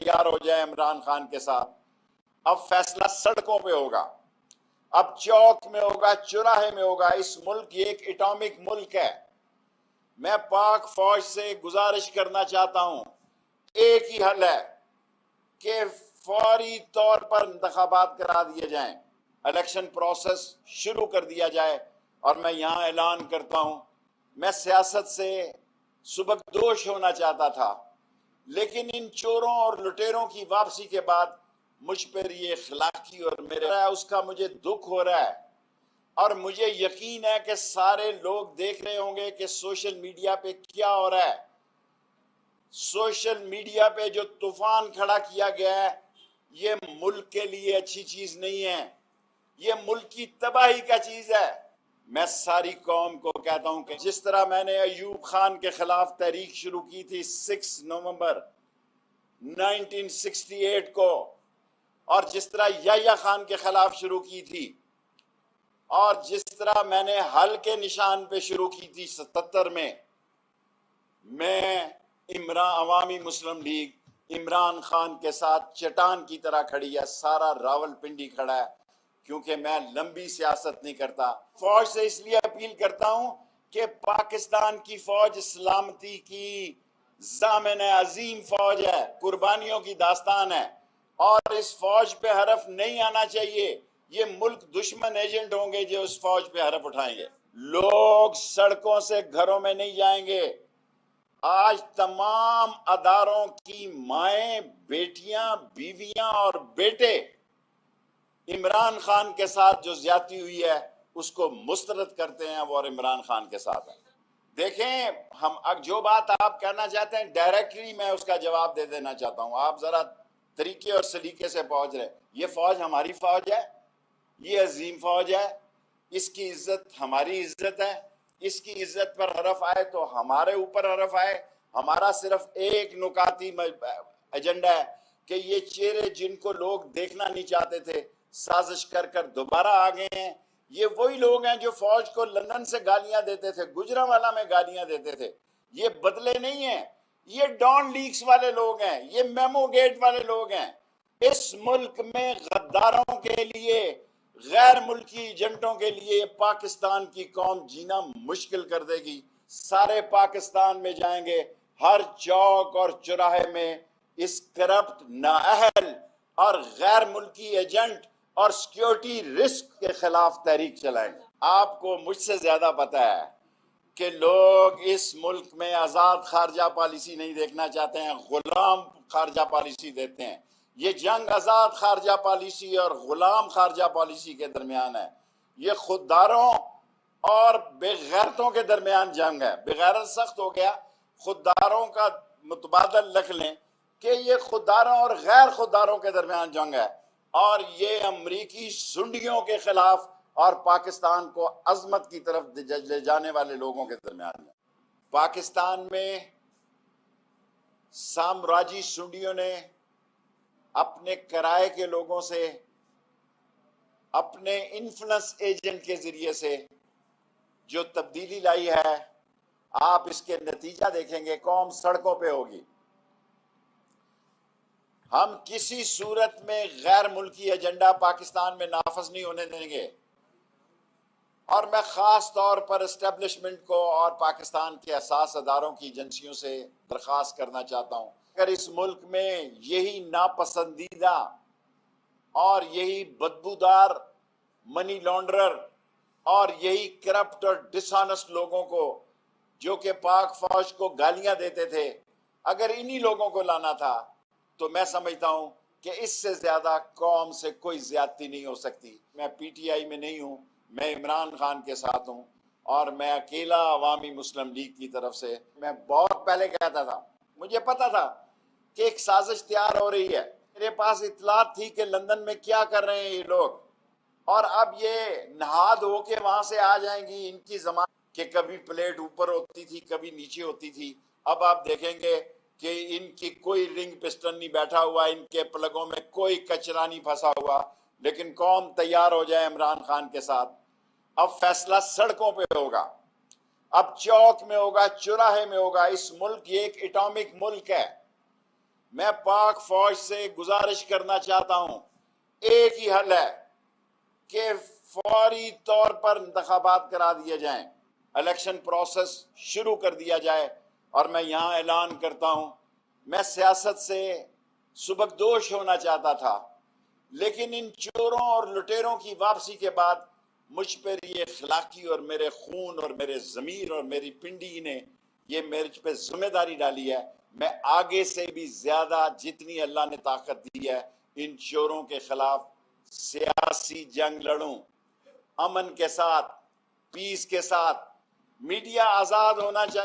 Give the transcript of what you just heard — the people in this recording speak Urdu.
تیار ہو جائے عمران خان کے ساتھ. اب فیصلہ سڑکوں پہ ہوگا، اب چوک میں ہوگا، چوراہے میں ہوگا. اس ملک یہ ایک اٹامک ملک ہے. میں پاک فوج سے گزارش کرنا چاہتا ہوں، ایک ہی حل ہے کہ فوری طور پر انتخابات کرا دیے جائیں، الیکشن پروسیس شروع کر دیا جائے. اور میں یہاں اعلان کرتا ہوں، میں سیاست سے سبکدوش ہونا چاہتا تھا، لیکن ان چوروں اور لٹیروں کی واپسی کے بعد مجھ پر یہ اخلاقی اور میرے اس کا مجھے دکھ ہو رہا ہے. اور مجھے یقین ہے کہ سارے لوگ دیکھ رہے ہوں گے کہ سوشل میڈیا پہ کیا ہو رہا ہے. سوشل میڈیا پہ جو طوفان کھڑا کیا گیا ہے یہ ملک کے لیے اچھی چیز نہیں ہے، یہ ملک کی تباہی کا چیز ہے. میں ساری قوم کو کہتا ہوں کہ جس طرح میں نے ایوب خان کے خلاف تحریک شروع کی تھی 6 نومبر 1968 کو، اور جس طرح یحییٰ خان کے خلاف شروع کی تھی، اور جس طرح میں نے حل کے نشان پہ شروع کی تھی 77 میں عوامی مسلم لیگ عمران خان کے ساتھ چٹان کی طرح کھڑی ہے. سارا راول پنڈی کھڑا ہے، کیونکہ میں لمبی سیاست نہیں کرتا. فوج سے اس لیے اپیل کرتا ہوں کہ پاکستان کی فوج سلامتی کی ضامن عظیم فوج ہے، قربانیوں کی داستان ہے، اور اس فوج پہ حرف نہیں آنا چاہیے. یہ ملک دشمن ایجنٹ ہوں گے جو اس فوج پہ حرف اٹھائیں گے. لوگ سڑکوں سے گھروں میں نہیں جائیں گے. آج تمام اداروں کی مائیں، بیٹیاں، بیویاں اور بیٹے عمران خان کے ساتھ جو زیادتی ہوئی ہے اس کو مسترد کرتے ہیں وہ، اور عمران خان کے ساتھ ہیں. دیکھیں، ہم جو بات آپ کہنا چاہتے ہیں ڈائریکٹلی میں اس کا جواب دے دینا چاہتا ہوں. آپ ذرا طریقے اور سلیقے سے پہنچ رہے. یہ فوج ہماری فوج ہے، یہ عظیم فوج ہے، اس کی عزت ہماری عزت ہے. اس کی عزت پر حرف آئے تو ہمارے اوپر حرف آئے. ہمارا صرف ایک نکاتی ایجنڈا ہے کہ یہ چہرے جن کو لوگ دیکھنا نہیں چاہتے تھے سازش کر کر دوبارہ آ گئے ہیں. یہ وہی لوگ ہیں جو فوج کو لندن سے گالیاں دیتے تھے، گجرانوالہ میں گالیاں دیتے تھے. یہ بدلے نہیں ہیں، یہ ڈان لیکس والے لوگ ہیں، یہ میمو گیٹ والے لوگ ہیں. اس ملک میں غداروں کے لیے، غیر ملکی ایجنٹوں کے لیے پاکستان کی قوم جینا مشکل کر دے گی. سارے پاکستان میں جائیں گے، ہر چوک اور چوراہے میں اس کرپٹ، نااہل اور غیر ملکی ایجنٹ اور سیکیورٹی رسک کے خلاف تحریک چلائیں گے. آپ کو مجھ سے زیادہ پتہ ہے کہ لوگ اس ملک میں آزاد خارجہ پالیسی نہیں دیکھنا چاہتے ہیں، غلام خارجہ پالیسی دیتے ہیں. یہ جنگ آزاد خارجہ پالیسی اور غلام خارجہ پالیسی کے درمیان ہے. یہ خودداروں اور بے غیرتوں کے درمیان جنگ ہے. بے غیرت سخت ہو گیا، خودداروں کا متبادل لکھ لیں کہ یہ خودداروں اور غیر خودداروں کے درمیان جنگ ہے، اور یہ امریکی سنڈیوں کے خلاف اور پاکستان کو عظمت کی طرف لے جانے والے لوگوں کے درمیان ہے. پاکستان میں سامراجی سنڈیوں نے اپنے کرائے کے لوگوں سے، اپنے انفلوئنس ایجنٹ کے ذریعے سے جو تبدیلی لائی ہے، آپ اس کے نتیجہ دیکھیں گے. قوم سڑکوں پہ ہوگی. ہم کسی صورت میں غیر ملکی ایجنڈا پاکستان میں نافذ نہیں ہونے دیں گے. اور میں خاص طور پر اسٹیبلشمنٹ کو اور پاکستان کے اساس اداروں کی ایجنسیوں سے درخواست کرنا چاہتا ہوں، اگر اس ملک میں یہی ناپسندیدہ اور یہی بدبودار منی لانڈرر اور یہی کرپٹ اور ڈس آنسٹ لوگوں کو جو کہ پاک فوج کو گالیاں دیتے تھے، اگر انہی لوگوں کو لانا تھا تو میں سمجھتا ہوں کہ اس سے زیادہ قوم سے کوئی زیادتی نہیں ہو سکتی. میں پی ٹی آئی میں نہیں ہوں، میں عمران خان کے ساتھ ہوں، اور میں اکیلا عوامی مسلم لیگ کی طرف سے، میں بہت پہلے کہتا تھا، مجھے پتا تھا کہ ایک سازش تیار ہو رہی ہے. میرے پاس اطلاعات تھی کہ لندن میں کیا کر رہے ہیں یہ لوگ، اور اب یہ نہاد ہو کے وہاں سے آ جائیں گی. ان کی زمان کہ کبھی پلیٹ اوپر ہوتی تھی، کبھی نیچے ہوتی تھی. اب آپ دیکھیں گے کہ ان کی کوئی رنگ پسٹن نہیں بیٹھا ہوا، ان کے پلگوں میں کوئی کچرا نہیں پھنسا ہوا. لیکن قوم تیار ہو جائے عمران خان کے ساتھ. اب فیصلہ سڑکوں پہ ہوگا، اب چوک میں ہوگا، چوراہے میں ہوگا. اس ملک یہ ایک اٹامک ملک ہے. میں پاک فوج سے گزارش کرنا چاہتا ہوں، ایک ہی حل ہے کہ فوری طور پر انتخابات کرا دیے جائیں، الیکشن پروسیس شروع کر دیا جائے۔ اور میں یہاں اعلان کرتا ہوں، میں سیاست سے سبکدوش ہونا چاہتا تھا، لیکن ان چوروں اور لٹیروں کی واپسی کے بعد مجھ پر یہ اخلاقی اور میرے خون اور میرے ضمیر اور میری پنڈی نے یہ میرے پہ ذمہ داری ڈالی ہے، میں آگے سے بھی زیادہ جتنی اللہ نے طاقت دی ہے ان چوروں کے خلاف سیاسی جنگ لڑوں، امن کے ساتھ، پیس کے ساتھ۔ میڈیا آزاد ہونا چاہیے۔